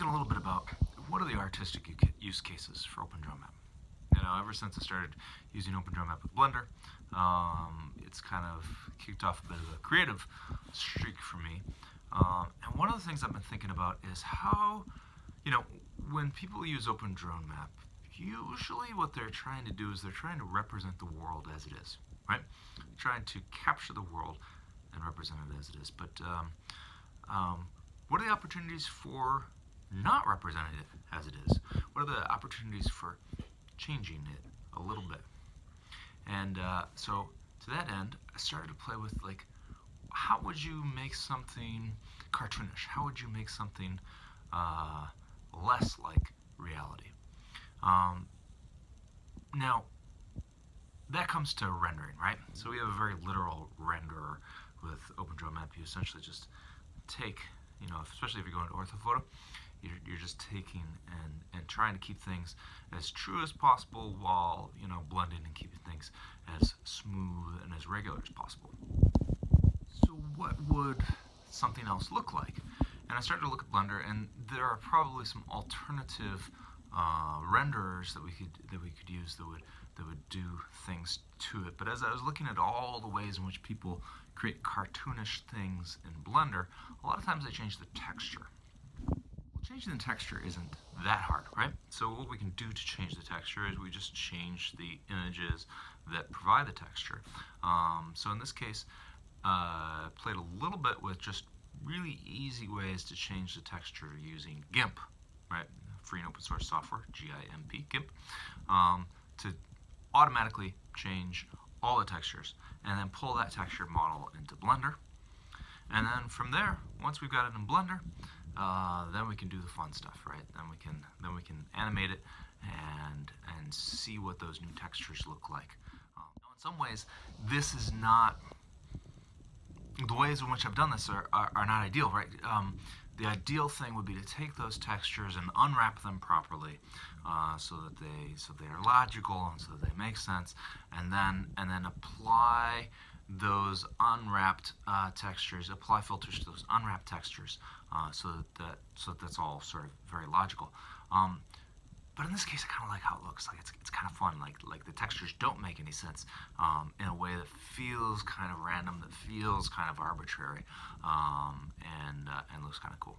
thinking a little bit about what are the artistic use cases for OpenDronemap. Ever since I started using OpenDronemap with Blender, it's kind of kicked off a bit of a creative streak for me. And one of the things I've been thinking about is how, when people use OpenDronemap, usually what they're trying to do is they're trying to represent the world as it is, right? Trying to capture the world and represent it as it is. But what are the opportunities for not representing it as it is? What are the opportunities for changing it a little bit? And so to that end, I started to play with, like, how would you make something cartoonish? How would you make something less like reality? Now, that comes to rendering, right? So we have a very literal renderer with OpenDronemap. You essentially just take, especially if you're going to orthophoto, you're just taking and trying to keep things as true as possible while, blending and keeping things as smooth and as regular as possible. So what would something else look like? And I started to look at Blender, and there are probably some alternative renderers that we could use that would do things to it. But as I was looking at all the ways in which people create cartoonish things in Blender, a lot of times they change the texture. Well, changing the texture isn't that hard, right? So what we can do to change the texture is we just change the images that provide the texture. So in this case, played a little bit with just really easy ways to change the texture using GIMP, right? Free and open source software, GIMP, GIMP, to automatically change all the textures and then pull that texture model into Blender. And then from there, once we've got it in Blender, then we can do the fun stuff, right? Then we can animate it and see what those new textures look like. Now in some ways, this is not, the ways in which I've done this are not ideal, right? The ideal thing would be to take those textures and unwrap them properly, so they are logical and so that they make sense, and then apply those unwrapped textures, apply filters to those unwrapped textures, so that's all sort of very logical. But in this case, I kind of like how it looks. Like it's kind of fun. Like the textures don't make any sense in a way that feels kind of random, that feels kind of arbitrary, and looks kind of cool.